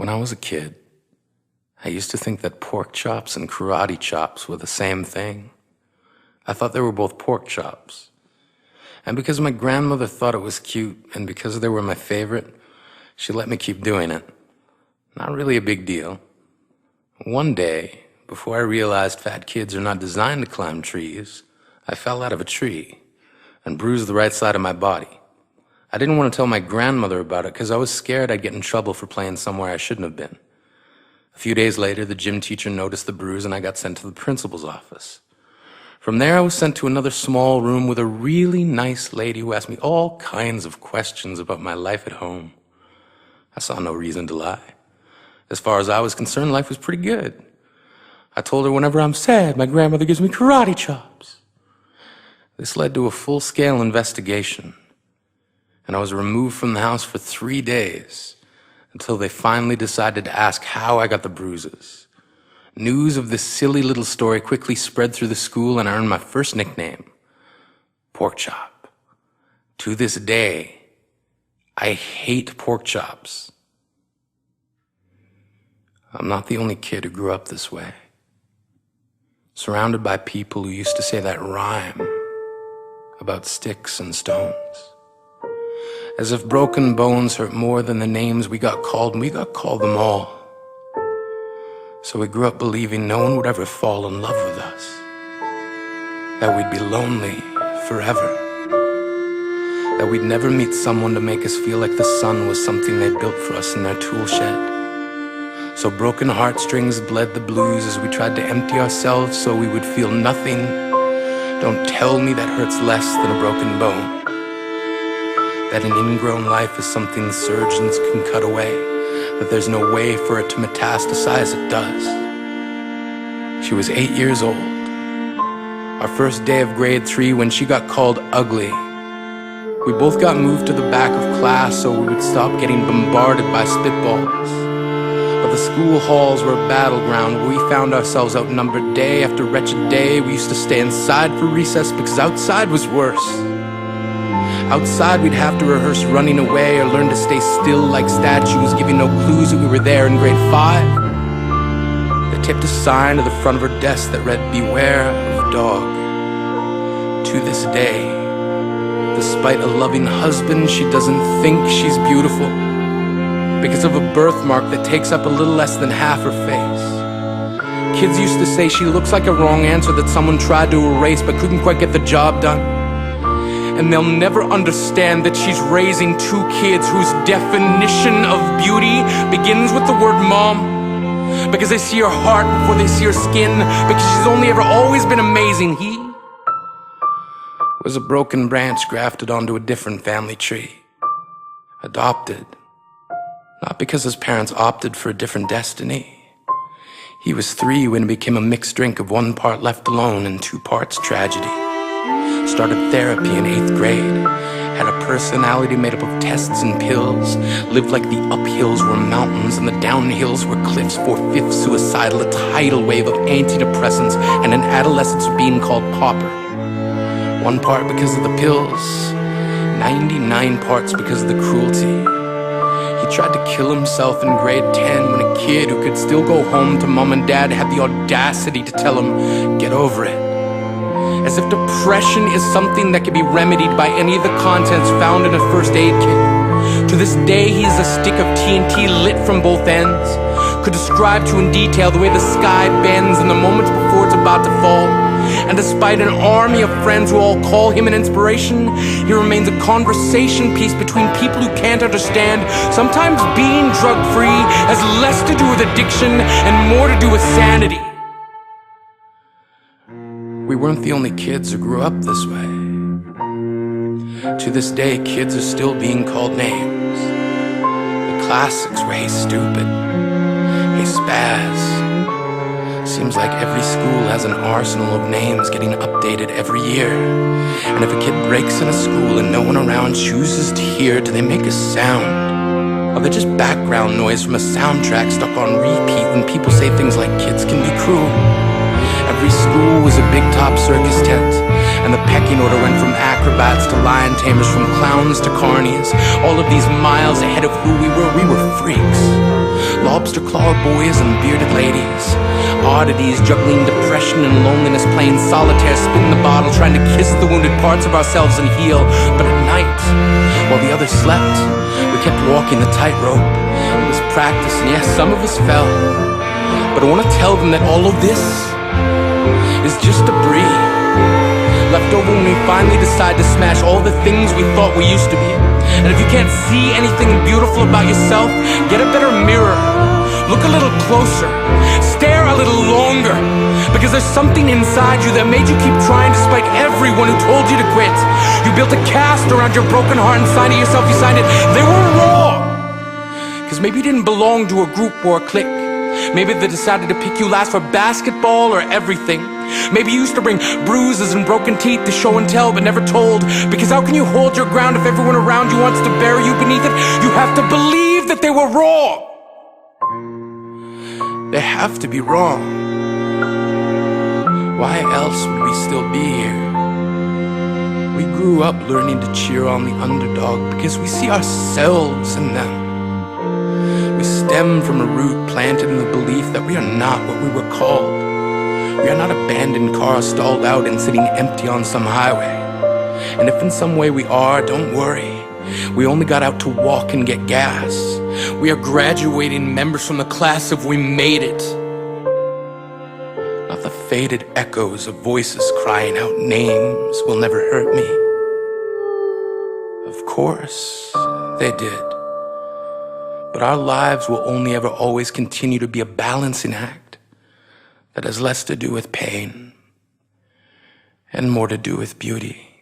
When I was a kid, I used to think that pork chops and karate chops were the same thing. I thought they were both pork chops. And because my grandmother thought it was cute, and because they were my favorite, she let me keep doing it. Not really a big deal. One day, before I realized fat kids are not designed to climb trees, I fell out of a tree and bruised the right side of my body. I didn't want to tell my grandmother about it because I was scared I'd get in trouble for playing somewhere I shouldn't have been. A few days later, the gym teacher noticed the bruise and I got sent to the principal's office. From there, I was sent to another small room with a really nice lady who asked me all kinds of questions about my life at home. I saw no reason to lie. As far as I was concerned, life was pretty good. I told her whenever I'm sad, my grandmother gives me karate chops. This led to a full-scale investigation, and I was removed from the house for 3 days until they finally decided to ask how I got the bruises. News of this silly little story quickly spread through the school, and I earned my first nickname, Pork Chop. To this day, I hate pork chops. I'm not the only kid who grew up this way, surrounded by people who used to say that rhyme about sticks and stones. As if broken bones hurt more than the names we got called, and we got called them all. So we grew up believing no one would ever fall in love with us, that we'd be lonely forever, that we'd never meet someone to make us feel like the sun was something they built for us in their tool shed. So broken heartstrings bled the blues as we tried to empty ourselves so we would feel nothing. Don't tell me that hurts less than a broken bone. That an ingrown life is something surgeons can cut away, that there's no way for it to metastasize, it does. She was 8 years old. Our first day of grade 3 when she got called ugly. We both got moved to the back of class so we would stop getting bombarded by spitballs. But the school halls were a battleground where we found ourselves outnumbered day after wretched day. We used to stay inside for recess because outside was worse. Outside we'd have to rehearse running away or learn to stay still like statues, giving no clues that we were there in grade 5. They tipped a sign to the front of her desk that read, "Beware of dog." To this day, despite a loving husband, she doesn't think she's beautiful because of a birthmark that takes up a little less than half her face. Kids used to say she looks like a wrong answer that someone tried to erase but couldn't quite get the job done. And they'll never understand that she's raising 2 kids whose definition of beauty begins with the word mom. Because they see her heart before they see her skin. Because she's only ever always been amazing. He was a broken branch grafted onto a different family tree. Adopted. Not because his parents opted for a different destiny. He was 3 when it became a mixed drink of 1 part left alone and 2 parts tragedy. Started therapy in 8th grade, had a personality made up of tests and pills, lived like the uphills were mountains and the downhills were cliffs, 4/5 suicidal, a tidal wave of antidepressants, and an adolescence being called pauper. 1 part because of the pills, 99 parts because of the cruelty. He tried to kill himself in grade 10 when a kid who could still go home to mom and dad had the audacity to tell him, "Get over it." As if depression is something that can be remedied by any of the contents found in a first aid kit. To this day, he is a stick of TNT lit from both ends. Could describe to in detail the way the sky bends in the moments before it's about to fall. And despite an army of friends who all call him an inspiration, he remains a conversation piece between people who can't understand. Sometimes being drug-free has less to do with addiction and more to do with sanity. We weren't the only kids who grew up this way. To this day, kids are still being called names. The classics were "Hey Stupid," "Hey Spaz." Seems like every school has an arsenal of names getting updated every year. And if a kid breaks in a school and no one around chooses to hear, do they make a sound? Or they're just background noise from a soundtrack stuck on repeat when people say things like kids can be cruel? Every school was a big top circus tent, And the pecking order went from acrobats to lion tamers, from clowns to carnies. All of these miles ahead of who we were freaks. Lobster claw boys and bearded ladies. Oddities juggling depression and loneliness, playing solitaire, spin the bottle, trying to kiss the wounded parts of ourselves and heal. But at night, while the others slept, we kept walking the tightrope. It was practice, and yes, some of us fell. But I want to tell them that all of this is just debris left over when we finally decide to smash all the things we thought we used to be. And if you can't see anything beautiful about yourself, get a better mirror. Look a little closer. Stare a little longer. Because there's something inside you that made you keep trying despite everyone who told you to quit. You built a cast around your broken heart and signed it yourself. You signed it. They were wrong. Because maybe you didn't belong to a group or a clique. Maybe they decided to pick you last for basketball or everything. Maybe you used to bring bruises and broken teeth to show and tell but never told. Because how can you hold your ground if everyone around you wants to bury you beneath it? You have to believe that they were wrong. They have to be wrong. Why else would we still be here? We grew up learning to cheer on the underdog because we see ourselves in them. We stem from a root planted in the belief that we are not what we were called. We are not abandoned cars stalled out and sitting empty on some highway. And if in some way we are, don't worry. We only got out to walk and get gas. We are graduating members from the class of we made it. Not the faded echoes of voices crying out names will never hurt me. Of course, they did. But our lives will only ever always continue to be a balancing act that has less to do with pain and more to do with beauty.